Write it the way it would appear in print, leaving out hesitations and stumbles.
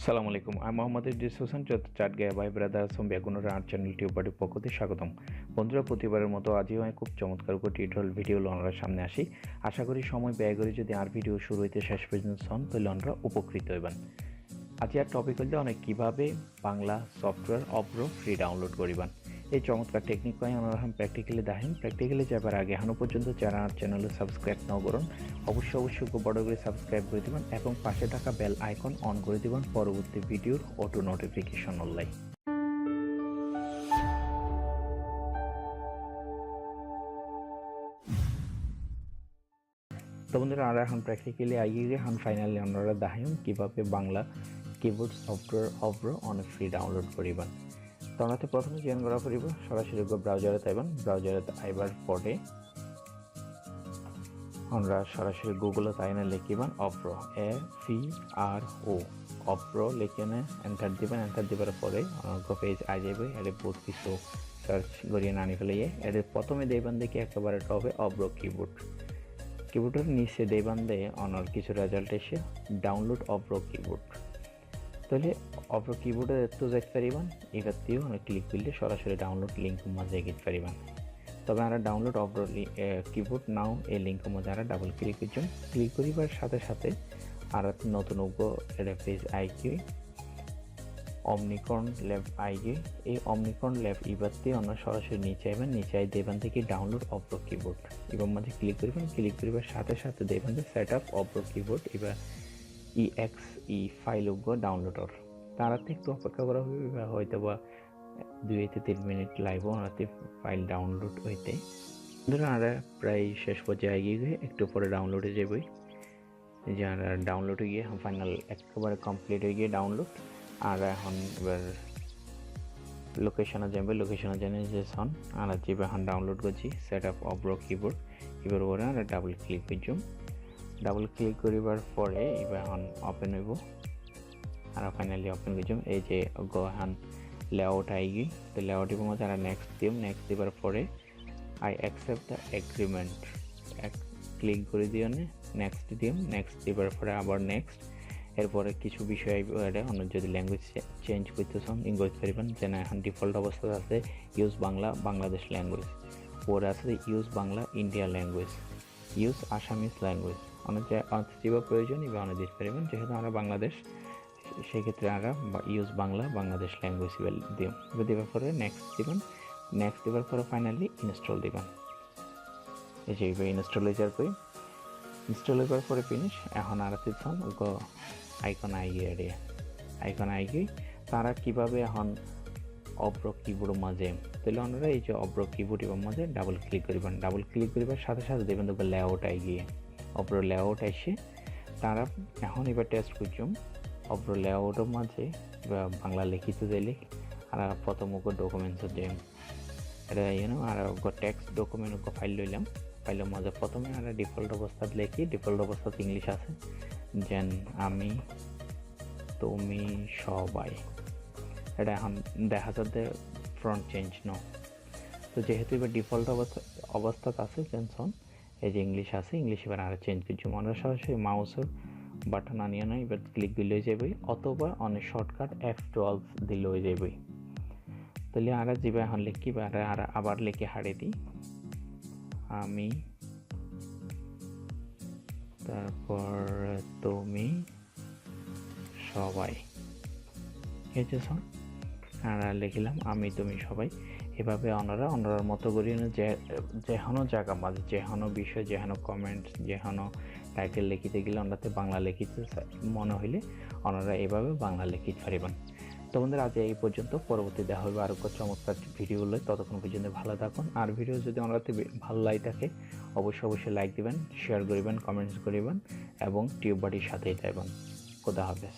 আসসালামু আলাইকুম। আমি মোহাম্মদ ইদ্রিস হোসেন চাট গায়ে ভাই ব্রাদার বেগুনের আর্ট চ্যানেল টিউববারির পক্ষ থেকে স্বাগতম। বন্ধুরা, প্রতিবারের মতো আজও আমি খুব চমৎকার করে টিউটোরিয়াল ভিডিও লনার সামনে আসি। আশা করি সময় ব্যয় করে যদি আর ভিডিও শুরু হইতে শেষ পর্যন্ত হন তাহলে লনরা উপকৃত হইবেন। আজ আর টপিক হল অনেক কীভাবে Bangla software Avro free download করিবেন। এই চমৎকার টেকনিক পাই আমরা প্র্যাকটিক্যালি দেখেন। প্র্যাকটিক্যালি যাবার আগে এখনও পর্যন্ত যারা আমার চ্যানেলে সাবস্ক্রাইব না করুন অবশ্যই খুব বড় করে সাবস্ক্রাইব করে দেবেন এবং পাশে থাকা বেল আইকন অন করে দেবেন পরবর্তী ভিডিওর অটো নোটিফিকেশন অনলাইন। তো বন্ধুরা, আমরা এখন প্র্যাকটিক্যালি আইগিয়ে এখন ফাইনালি আমরা দেখেন কীভাবে বাংলা কিবোর্ড সফটওয়্যার অব্রো অনেক ফ্রি ডাউনলোড করিবেন। তো আমরা প্রথমে জয়েন করা করিব সরাসরি ব্রাউজারে তাইবেন। ব্রাউজারে আইবার পরে আমরা সরাসরি গুগলে তাইনে লিখিবেন অব্রো AVRO অব্রো লিখে এন্টার দিবেন। এন্টার দিবার পরে আমাকে পেজ আই যাবে। এর বহুত কিছু সার্চ করিয়ে আনি ফেলিয়ে এর প্রথমে দেবেন দেখি একেবারে টপে অব্রো কিবোর্ডের নিচে দেবেন দে অনর কিছু রেজাল্ট এসে ডাউনলোড অব্রো কিবোর্ড। তাহলে অব্রো কিবোর্ডে এত যাইতে পারিবেন। এবার দিয়েও ক্লিক করলে সরাসরি ডাউনলোড লিঙ্ক মাঝে গিয়ে পারিবেন। তবে আমরা ডাউনলোড অব্রো কিবোর্ড নাও এই লিঙ্ক মধ্যে আমরা ডাবল ক্লিক করছি। ক্লিক করিবার সাথে সাথে আর নতুন পেজ আইকি অমনিকর্ন ল্যাব আইকি। এই অমনিকর্ন ল্যাব ইবারতে আমরা সরাসরি নিচে আইবেন। নিচে আই দেবেন থেকে ডাউনলোড অব্রো কিবোর্ড এবার মধ্যে ক্লিক করবেন। ক্লিক করিবার সাথে সাথে দেবেন যে সেট আপ অব্রো কিবোর্ড। এবার EXE ফাইল ডাউনলোডর তারাতে একটু অপেক্ষা করা হবে, হয়তো বা 2 থেকে 3 মিনিট লাগবে ওনাতে ফাইল ডাউনলোড হইতে। ধরুন আমরা প্রায় শেষ পর্যায়ে গিয়ে একটু পরে ডাউনলোডে যাবই। যারা ডাউনলোডে গিয়ে ফাইনাল একেবারে কমপ্লিট হয়ে গিয়ে ডাউনলোড। আর এখন এবার লোকেশনে যাবে। লোকেশনে জেনে যে সন আর যেভাবে এখন ডাউনলোড করছি সেট আপ অব্রো কিবোর্ড। এবার ওরা আমরা ডাবল ক্লিক করছি। ডাবল ক্লিক করিবার পরে এবার এখন ওপেন হইব। আর ফাইনালি ওপেন করছি। এই যে এখন লেআউট আইগি। তো লেআউটের মধ্যে আমরা নেক্সট দিম। নেক্সট দিবার পরে I accept the agreement click করে দিও নেক্সট দিম। নেক্সট দিবার পরে আবার নেক্সট। এরপরে কিছু বিষয় অন্য যদি ল্যাঙ্গুয়েজ চেঞ্জ করতে চান ইংরেজ পারিবেন। যেন এখন ডিফল্ট অবস্থা আছে ইউজ বাংলা বাংলাদেশ ল্যাঙ্গুয়েজ। ওরা আছে use Bangla India language, use Assamese language. অনেক যেভাবে প্রয়োজন এবার অনেক দিতে পারিবেন। যেহেতু আমরা বাংলাদেশ সেক্ষেত্রে আমরা ইউজ বাংলা বাংলাদেশ ল্যাঙ্গুয়েজ দিই। এবার দেওয়ার পরে নেক্সট দিবেন। নেক্সট দেওয়ার পরে ফাইনালি ইনস্টল দিবেন। এই যে এইভাবে ইনস্টল হয়ে যাওয়ার পরে ইনস্টল হয়ে পরে ফিনিশ। এখন আর দিচ্ছেন আইকন আইগি তারা কীভাবে এখন অব্রো কিবোর্ডের মাঝে তাহলে ওনারা এই যে অব্রো কিবোর্ডের মাঝে ডাবল ক্লিক করিবেন। ডাবল ক্লিক করিবার সাথে সাথে দেবেন দেখবে লেআউট আইগিয়ে অব্রো লেআউট এসে তারা এখন এবার টেস্ট করছুম অব্রো লেআউটের মাঝে বাংলা লিখিত দিলে আর প্রথম ডকুমেন্টস যে এটা আর টেক্সট ডকুমেন্ট ফাইল লইলাম। ফাইলের মাঝে প্রথমে আমরা ডিফল্ট অবস্থাত লিখি। ডিফল্ট অবস্থাত ইংলিশ আছে যেন আমি তুমি সবাই। এটা এখন দেখা যাচ্ছে ফ্রন্ট চেঞ্জ ন। তো যেহেতু এবার ডিফল্ট অবস্থাত আছে টেনশন এই যে ইংলিশ আছে ইংলিশ এবার আর চেঞ্জ করছি। আমরা সরাসরি মাউসের বাটন আনিয়ে নয় এবার ক্লিক দিলে হয়ে যাবে অথবা অনেক শর্টকাট F12 দিলে হয়ে যাবে। তাহলে আর যেভাবে এখন লিখি আর আবার লিখে হারিয়ে দিই আমি তারপর তুমি সবাই। এই যে আর লিখিলাম আমি তুমি সবাই। এভাবে ওনারার মতো করি যেহানো জায়গা মাঝে যেহানো বিষয় যেহানো কমেন্ট যেহানো টাইটেল লিখিতে গেলে ওনাতে বাংলা লিখিতে মনে হইলে ওনারা এভাবে বাংলা লিখিতে পারিবেন। তো বন্ধুরা, আজ এই পর্যন্ত। পরবর্তী দেখা হবে আরও চমৎকার ভিডিওগুলো। ততক্ষণ পর্যন্ত ভালো থাকুন। আর ভিডিও যদি ওনাতে ভালো লাগে থাকে অবশ্যই লাইক দিবেন, শেয়ার করিবেন, কমেন্টস করিবেন এবং টিউববারির সাথেই থাকবেন। খোদা হাফেজ।